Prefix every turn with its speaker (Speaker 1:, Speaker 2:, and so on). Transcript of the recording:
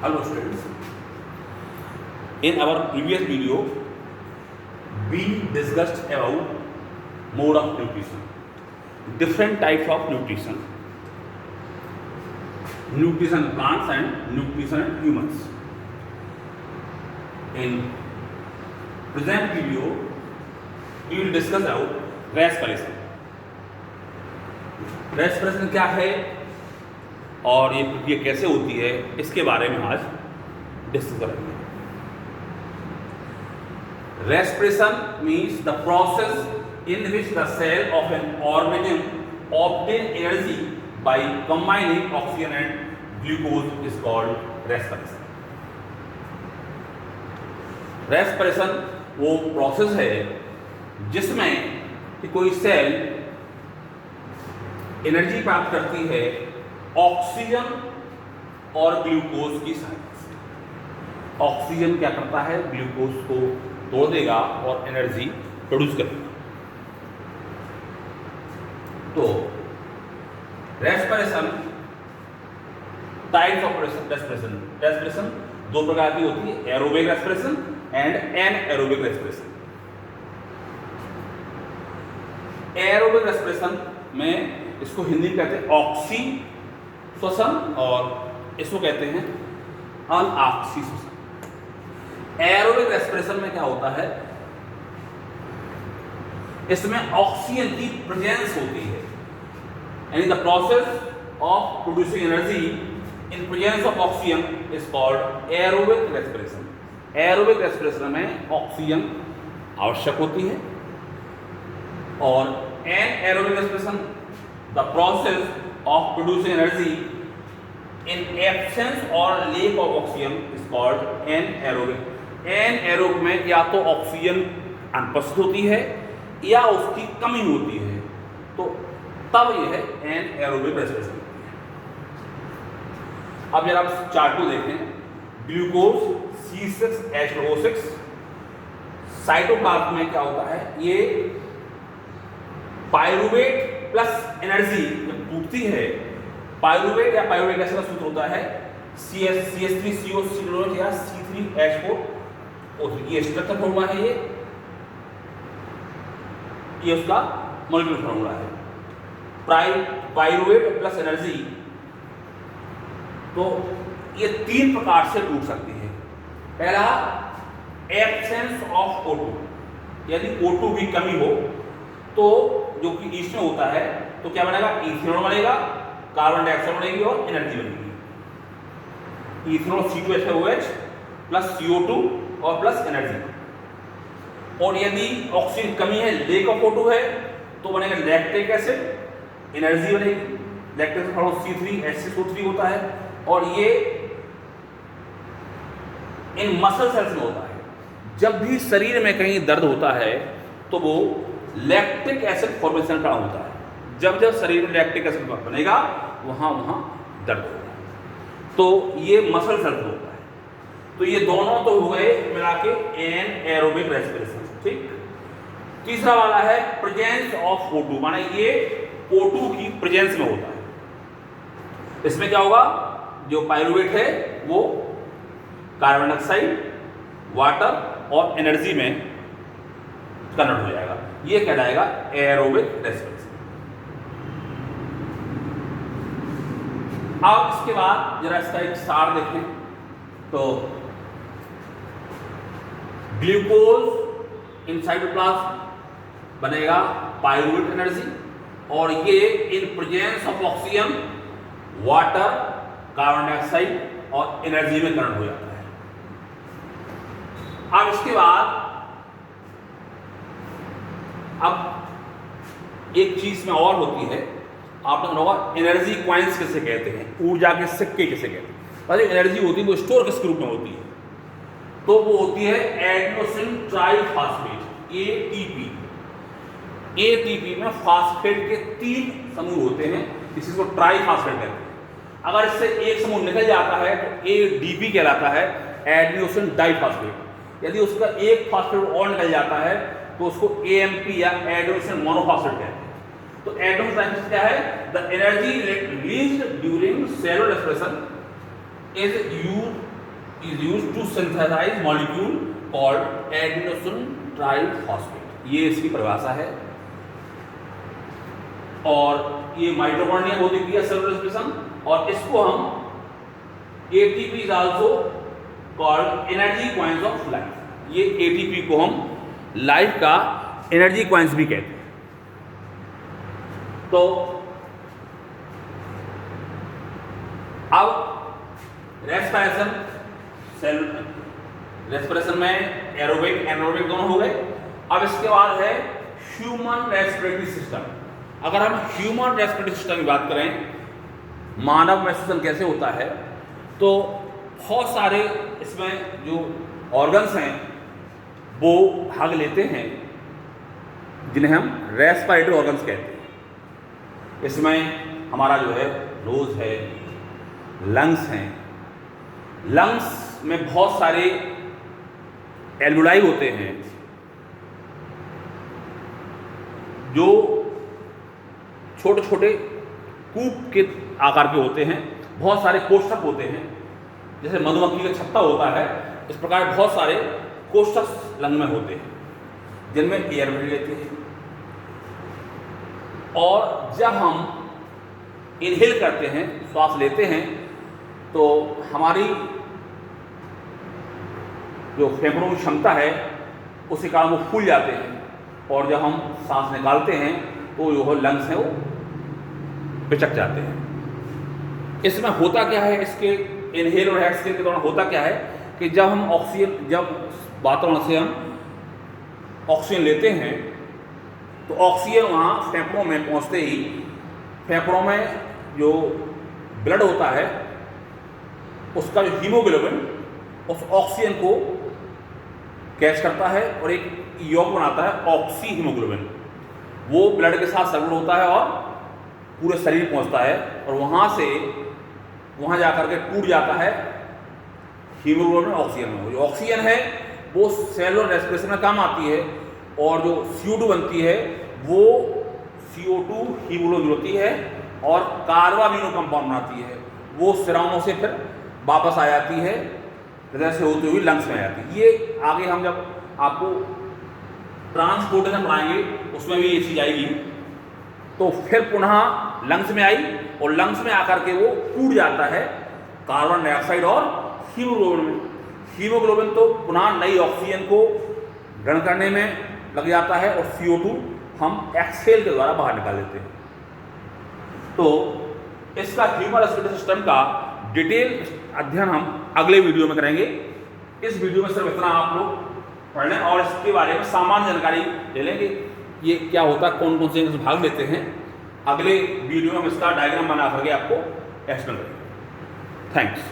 Speaker 1: Hello students, in our previous video we discussed about mode of nutrition, different types of nutrition, nutrition in plants and nutrition in humans. In present video we will discuss about respiration. Respiration क्या है और ये प्रक्रिया कैसे होती है, इसके बारे में आज डिस्कस करेंगे. Respiration means the process in which the cell of an organism obtain energy by combining oxygen and glucose is called respiration. Respiration वो प्रोसेस है जिसमें कि कोई सेल एनर्जी प्राप्त करती है ऑक्सीजन और ग्लूकोज की सहायता से. ऑक्सीजन क्या करता है, ग्लूकोज को तोड़ देगा और एनर्जी प्रोड्यूस करेगा. तो respiration, types of respiration. Respiration दो प्रकार की होती है, aerobic respiration and anaerobic respiration. Aerobic respiration में इसको हिंदी में कहते हैं ऑक्सी श्वसन और इसको कहते हैं अनऑक्सी श्वसन. एरोबिक रेस्पिरेशन में क्या होता है, इसमें ऑक्सीजन की प्रेजेंस होती है, यानी the process of producing energy in presence of oxygen is called aerobic respiration. Aerobic respiration में ऑक्सीजन आवश्यक होती है. और anaerobic respiration the process of producing energy in absence or lack of oxygen is called anaerobic. anaerobic में या तो oxygen अनुपस्थित होती है या उसकी कमी होती है, तो तब यह एनएरोबिक रेस्पिरेशन होती है. अब जरा आप चार्ट को देखें. ग्लूकोज C6H12O6 साइटोप्लाज्म में क्या होता है, ये पायरुवेट प्लस एनर्जी जब टूटती है, पायरुवेट या पायरुवेट एसिड का सूत्र होता है CH3CO या C3H4O3. ये स्ट्रक्चर फॉर्मूला है, ये उसका मॉलिक्यूलर फॉर्मूला है. पायरुवेट प्लस एनर्जी, तो ये तीन प्रकार से टूट सकती है. पहला, एब्सेंस ऑफ O2, यदि O2 की कमी हो तो जो कि ईस्ट में होता है तो क्या बनेगा, इथेनॉल बनेगा, कार्बन डाइऑक्साइड बनेगी और एनर्जी बनेगी. इथेनॉल C2H5OH प्लस CO2 और प्लस एनर्जी. और यदि ऑक्सीजन कमी है, लेक ऑफ O2 है, तो बनेगा लैक्टिक एसिड, एनर्जी बनेगी. लैक्टिक एसिड फॉर्म C3H6O3 होता है और ये इन मसल सेल्स में होता है. जब भी शरीर में कहीं दर्द होता है तो वो लैक्टिक एसिड फॉर्मेशन का होता है. जब जब शरीर में लैक्टिक एसिड बनेगा वहां दर्द होगा, तो ये मसल सेल्स होता है. तो ये दोनों तो हो गए मिला के एनएरोबिक रेस्पिरेशन. ठीक. तीसरा वाला है प्रेजेंस ऑफ O2, माने ये O2 की प्रेजेंस में होता है. इसमें क्या होगा, जो पायरुवेट है वो कार्बन डाइऑक्साइड, वाटर और एनर्जी में कन्वर्ट हो जाएगा. ये कहलाएगा एरोबिक रेस्पिरेशन. अब इसके बाद जरा इसका एक सार देखें तो ग्लूकोज इन साइटोप्लाज्म बनेगा पायरुवेट एनर्जी, और ये in presence of oxygen, water, carbon dioxide और एनर्जी में कन्वर्ट हो जाता है. अब इसके बाद अब एक चीज में और होती है, आपने सुना होगा एनर्जी कॉइंस किसे कहते हैं, ऊर्जा के सिक्के किसे कहते हैं. जो एनर्जी होती है वो स्टोर किस रूप में होती है, तो वो होती है एडेनोसिन ट्राइफॉस्फेट, ATP. ATP में फास्फेट के 3 समूह होते हैं, इसको ट्राइफॉस्फेट कहते हैं. अगर इससे एक समूह निकल जाता है तो ADP कहलाता है, एडेनोसिन डाइफॉस्फेट. यदि उसका एक फास्फेट और निकल जाता है तो उसको AMP या एडेनोसिन मोनोफॉस्फेट कहते हैं. तो एडेनोसिन क्या है, the energy released during cellular respiration is used is used to synthesize molecule called adenosine triphosphate। ये इसकी परिभाषा है। और ये माइटोकॉन्ड्रिया होती है सेलुलर रेस्पिरेशन, और इसको हम ATP is also called energy coins of life। ये ATP को हम लाइफ का एनर्जी कॉइंस भी कहते हैं। तो अब रेस्पिरेशन में एरोबिक एनारोबिक दोनों हो गए। अब इसके बाद है ह्यूमन रेस्पिरेटरी सिस्टम। अगर हम ह्यूमन रेस्पिरेटरी सिस्टम की बात करें, मानव में श्वसन कैसे होता है, तो बहुत सारे इसमें जो ऑर्गन्स हैं वो भाग लेते हैं, जिन्हें हम रेस्पिरेटरी ऑर्गन्स कहते हैं। इसमें हमारा जो है नोज है, लंग्स हैं। लंग्स में बहुत सारे एल्वुलाई होते हैं जो छोटे छोटे कूप के आकार के होते हैं। बहुत सारे कोष्ठक होते हैं, जैसे मधुमक्खी का छत्ता होता है, इस प्रकार बहुत सारे कोष्ठक लंग में होते हैं जिनमें एयर भर लेते हैं। और जब हम इनहेल करते हैं, श्वास लेते हैं, तो हमारी जो फेफड़ों की क्षमता है उसके कारण वो फूल जाते हैं, और जब हम सांस निकालते हैं तो जो लंग्स हैं वो पिचक जाते हैं। इसमें होता क्या है, इसके इनहेल और एक्सहेल के दौरान होता क्या है कि जब हम ऑक्सीजन, जब वातावरण से हम ऑक्सीजन लेते हैं तो ऑक्सीजन वहाँ फेफड़ों में पहुँचते ही फेफड़ों में जो ब्लड होता है उसका जो हीमोग्लोबिन उस ऑक्सीजन को कैच करता है और एक यौग बनाता है ऑक्सी हीमोग्लोबिन। वो ब्लड के साथ सर्कुलेट होता है और पूरे शरीर पहुंचता है, और वहाँ से वहाँ जाकर के टूट जाता है हीमोग्लोबिन ऑक्सीजन में। जो ऑक्सीजन है वो सेलुलर रेस्पिरेशन में काम आती है, और जो CO2 बनती है वो CO2 हीमोग्लोबिन होती है और कार्बामिनो कंपाउंड बनाती है। वो सिराओं से फिर वापस आ जाती है, हृदय से होती हुई लंग्स में आ जाती है। ये आगे हम जब आपको ट्रांसपोर्टेशन पढ़ाएंगे उसमें भी ये चीज़ आएगी। तो फिर पुनः लंग्स में आई, और लंग्स में आकर के वो टूट जाता है कार्बन डाइऑक्साइड और हीमोग्लोबिन में। हीमोग्लोबिन तो पुनः नई ऑक्सीजन को ग्रहण करने में लग जाता है, और CO2 हम एक्सहेल के द्वारा बाहर निकाल देते हैं। तो इसका ह्यूमन रेस्पिरेटरी सिस्टम का डिटेल अध्ययन हम अगले वीडियो में करेंगे। इस वीडियो में सिर्फ इतना आप लोग पढ़ लें और इसके बारे में सामान्य जानकारी ले लेंगे, ये क्या होता है, कौन कौन से भाग लेते हैं। अगले वीडियो में हम इसका डायग्राम बना करके आपको एक्सप्लेन करेंगे। थैंक्स।